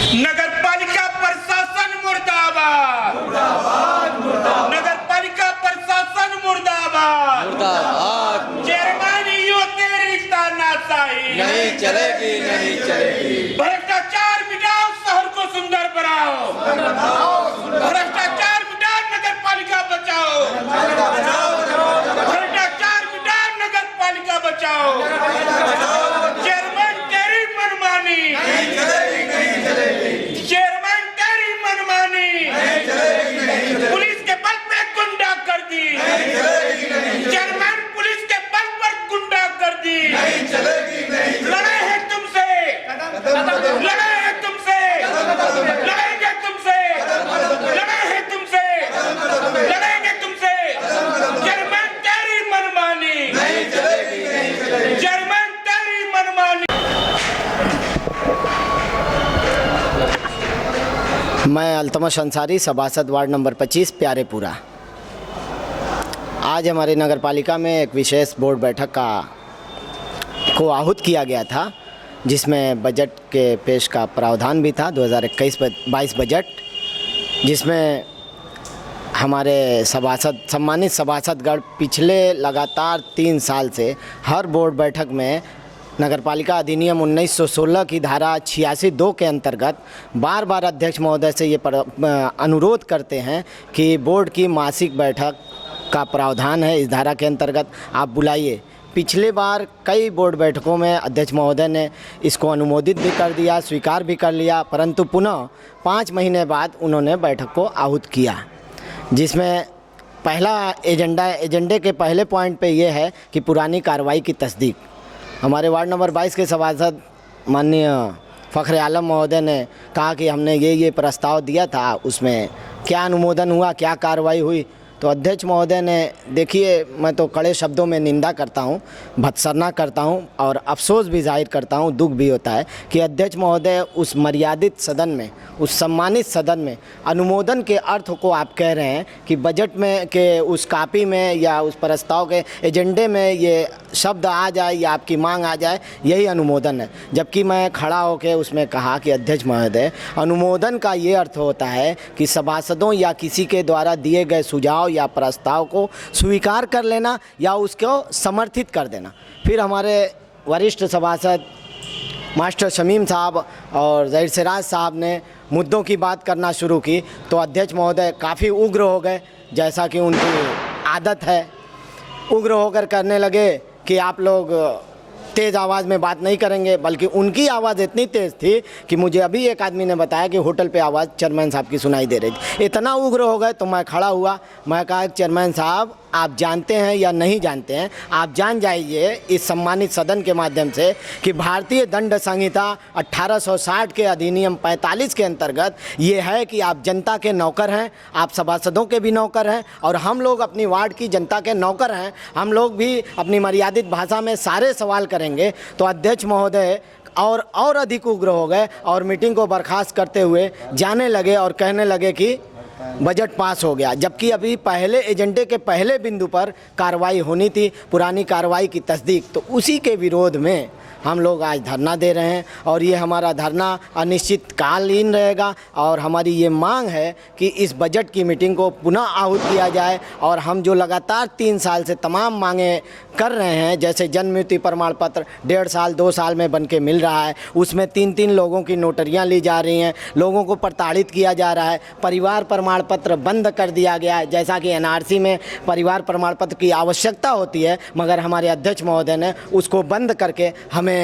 नगर पालिका प्रशासन मुर्दाबाद, नगर पालिका प्रशासन मुर्दाबाद, चेयरमैन यो तेरी तानाशाही नहीं चलेगी, नहीं चलेगी। भ्रष्टाचार मिटाओ, शहर को सुंदर बनाओ, भ्रष्टाचार मिटाओ, नगर पालिका बचाओ, भ्रष्टाचार मिटाओ, नगर पालिका बचाओ। चेयरमैन तेरी मनमानी नहीं चलेगी, नहीं चलेगी। चेयरमैन तेरी मनमानी नहीं चलेगी, नहीं चलेगी। पुलिस के बल पे गुंडा कर दी, नहीं चलेगी, नहीं चलेगी। चेयरमैन पुलिस के बल पर गुंडा कर दी। नहीं चलेगी, नहीं चलेगी। लड़े हैं तुमसे, लड़े हैं तुमसे, लड़ेंगे तुमसे, लड़े हैं तुमसे, लड़ेंगे तुमसे। चेयरमैन तेरी मनमानी नहीं चलेगी, नहीं चलेगी। चेयरमैन तेरी मनमानी। मैं अल्तमश अंसारी, सभासद वार्ड नंबर 25 प्यारेपुरा। आज हमारी नगर पालिका में एक विशेष बोर्ड बैठक को आहूत किया गया था, जिसमें बजट के पेश का प्रावधान भी था, 2021-22 बजट, जिसमें हमारे सम्मानित सभासदगण पिछले लगातार 3 साल से हर बोर्ड बैठक में नगरपालिका अधिनियम 1916 की धारा 86(2) के अंतर्गत बार बार अध्यक्ष महोदय से ये अनुरोध करते हैं कि बोर्ड की मासिक बैठक का प्रावधान है इस धारा के अंतर्गत, आप बुलाइए। पिछले बार कई बोर्ड बैठकों में अध्यक्ष महोदय ने इसको अनुमोदित भी कर दिया, स्वीकार भी कर लिया, परंतु पुनः 5 महीने बाद उन्होंने बैठक को आहूत किया, जिसमें पहला एजेंडे के पहले पॉइंट पे ये है कि पुरानी कार्रवाई की तस्दीक। हमारे वार्ड नंबर 22 के सभासद माननीय फ़ख्र आलम महोदय ने कहा कि हमने ये प्रस्ताव दिया था, उसमें क्या अनुमोदन हुआ, क्या कार्रवाई हुई। तो अध्यक्ष महोदय ने, देखिए मैं तो कड़े शब्दों में निंदा करता हूँ, भत्सना करता हूँ और अफसोस भी जाहिर करता हूँ, दुख भी होता है कि अध्यक्ष महोदय उस मर्यादित सदन में, उस सम्मानित सदन में अनुमोदन के अर्थ को आप कह रहे हैं कि बजट में के उस कापी में या उस प्रस्ताव के एजेंडे में ये शब्द आ जाए या आपकी मांग आ जाए, यही अनुमोदन है। जबकि मैं खड़ा होकर उसमें कहा कि अध्यक्ष महोदय, अनुमोदन का ये अर्थ होता है कि सभासदों या किसी के द्वारा दिए गए सुझाव या प्रस्ताव को स्वीकार कर लेना या उसको समर्थित कर देना। फिर हमारे वरिष्ठ सभासद मास्टर शमीम साहब और ज़हीर सिराज साहब ने मुद्दों की बात करना शुरू की, तो अध्यक्ष महोदय काफ़ी उग्र हो गए, जैसा कि उनकी आदत है। उग्र होकर करने लगे कि आप लोग तेज़ आवाज़ में बात नहीं करेंगे, बल्कि उनकी आवाज़ इतनी तेज़ थी कि मुझे अभी एक आदमी ने बताया कि होटल पे आवाज़ चेयरमैन साहब की सुनाई दे रही थी। इतना उग्र हो गए तो मैं खड़ा हुआ, मैं कहा चेयरमैन साहब, आप जानते हैं या नहीं जानते हैं, आप जान जाइए इस सम्मानित सदन के माध्यम से कि भारतीय दंड संहिता 1860 के अधिनियम 45 के अंतर्गत ये है कि आप जनता के नौकर हैं, आप सभासदों के भी नौकर हैं और हम लोग अपनी वार्ड की जनता के नौकर हैं। हम लोग भी अपनी मर्यादित भाषा में सारे सवाल करेंगे। तो अध्यक्ष महोदय और अधिक उग्र हो गए और मीटिंग को बर्खास्त करते हुए जाने लगे और कहने लगे कि बजट पास हो गया, जबकि अभी पहले एजेंडे के पहले बिंदु पर कार्रवाई होनी थी, पुरानी कार्रवाई की तस्दीक। तो उसी के विरोध में हम लोग आज धरना दे रहे हैं और ये हमारा धरना अनिश्चितकालीन रहेगा और हमारी ये मांग है कि इस बजट की मीटिंग को पुनः आहूत किया जाए और हम जो लगातार 3 साल से तमाम मांगें कर रहे हैं, जैसे जन्म मृत्यु प्रमाण पत्र 1.5 साल 2 साल में बन के मिल रहा है, उसमें 3-3 लोगों की नोटरियाँ ली जा रही हैं, लोगों को प्रताड़ित किया जा रहा है, परिवार प्रमाण पत्र बंद कर दिया गया है, जैसा कि NRC में परिवार प्रमाण पत्र की आवश्यकता होती है, मगर हमारे अध्यक्ष महोदय ने उसको बंद करके हमें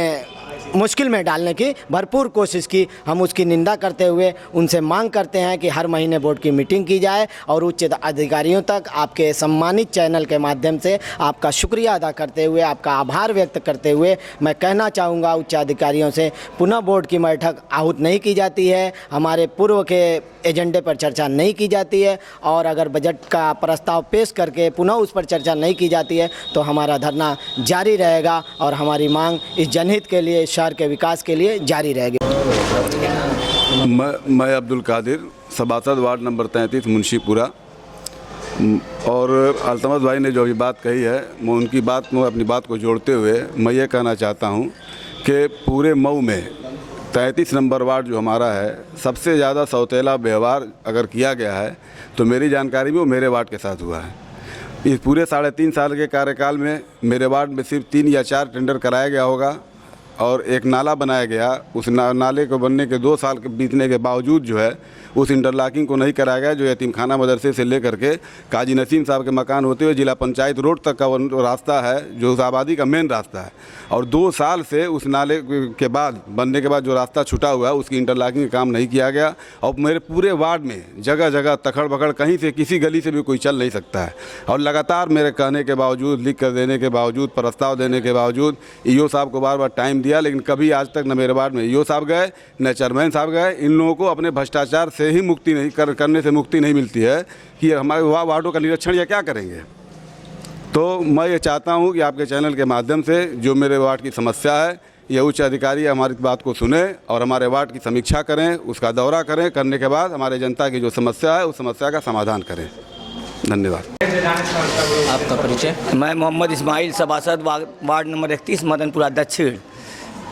मुश्किल में डालने की भरपूर कोशिश की। हम उसकी निंदा करते हुए उनसे मांग करते हैं कि हर महीने बोर्ड की मीटिंग की जाए और उच्च अधिकारियों तक आपके सम्मानित चैनल के माध्यम से आपका शुक्रिया अदा करते हुए, आपका आभार व्यक्त करते हुए मैं कहना चाहूँगा उच्च अधिकारियों से, पुनः बोर्ड की बैठक आहूत नहीं की जाती है, हमारे पूर्व के एजेंडे पर चर्चा नहीं की जाती है और अगर बजट का प्रस्ताव पेश करके पुनः उस पर चर्चा नहीं की जाती है तो हमारा धरना जारी रहेगा और हमारी मांग इस जनहित के लिए, शहर के विकास के लिए जारी रहेगी। मैं अब्दुल कादिर, सभासद वार्ड नंबर 33 मुंशीपुरा। और अल्तमश भाई ने जो अभी बात कही है, मैं उनकी बात में अपनी बात को जोड़ते हुए मैं ये कहना चाहता हूँ कि पूरे मऊ में 33 नंबर वार्ड जो हमारा है, सबसे ज़्यादा सौतेला व्यवहार अगर किया गया है तो मेरी जानकारी में वो मेरे वार्ड के साथ हुआ है। इस पूरे 3.5 साल के कार्यकाल में मेरे वार्ड में सिर्फ 3 या 4 टेंडर कराया गया होगा और एक नाला बनाया गया। उस नाले को बनने के 2 साल के बीतने के बावजूद जो है उस इंटरलॉकिंग को नहीं कराया गया, जो यतीमखाना मदरसे से लेकर के काजी नसीम साहब के मकान होते हुए जिला पंचायत रोड तक का वो रास्ता है, जो उस आबादी का मेन रास्ता है। और 2 साल से उस नाले के बाद बनने के बाद जो रास्ता छूटा हुआ है उसकी इंटरलॉकिंग का काम नहीं किया गया। और मेरे पूरे वार्ड में जगह जगह तखड़ बखड़, कहीं से किसी गली से भी कोई चल नहीं सकता है। और लगातार मेरे कहने के बावजूद, लिख कर देने के बावजूद, प्रस्ताव देने के बावजूद ईओ साहब को बार बार टाइम दिया, लेकिन कभी आज तक न मेरे वार्ड में ईओ साहब गए न चेयरमैन साहब गए। इन लोगों को अपने भ्रष्टाचार से ही मुक्ति नहीं करने से मुक्ति नहीं मिलती है कि हमारे वार्डों का निरीक्षण या क्या करेंगे। तो मैं ये चाहता हूँ कि आपके चैनल के माध्यम से जो मेरे वार्ड की समस्या है, ये उच्च अधिकारी हमारी बात को सुने और हमारे वार्ड की समीक्षा करें, उसका दौरा करें, करने के बाद हमारे जनता की जो समस्या है उस समस्या का समाधान करें। धन्यवाद। आपका परिचय? मैं मोहम्मद इस्माइल, सभासद वार्ड नंबर 31 मदनपुरा दक्षिण।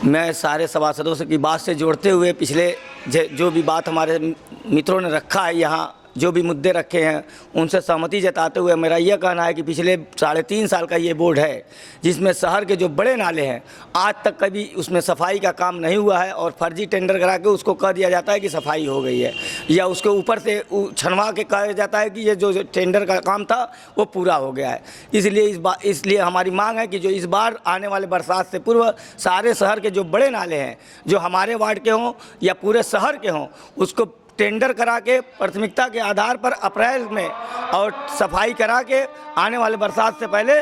मैं सारे सभासदों से की बात से जोड़ते हुए पिछले जो भी बात हमारे मित्रों ने रखा है, यहाँ जो भी मुद्दे रखे हैं उनसे सहमति जताते हुए मेरा यह कहना है कि पिछले 3.5 साल का ये बोर्ड है जिसमें शहर के जो बड़े नाले हैं आज तक कभी उसमें सफाई का काम नहीं हुआ है और फर्जी टेंडर करा के उसको कह दिया जाता है कि सफाई हो गई है, या उसके ऊपर से छनवा के कहा जाता है कि ये जो टेंडर का काम था वो पूरा हो गया है। इसलिए हमारी मांग है कि जो इस बार आने वाले बरसात से पूर्व सारे शहर के जो बड़े नाले हैं, जो हमारे वार्ड के हों या पूरे शहर के हों, उसको टेंडर करा के प्राथमिकता के आधार पर अप्रैल में और सफाई करा के आने वाले बरसात से पहले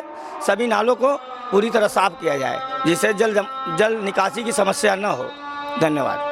सभी नालों को पूरी तरह साफ किया जाए, जिससे जल निकासी की समस्या न हो। धन्यवाद।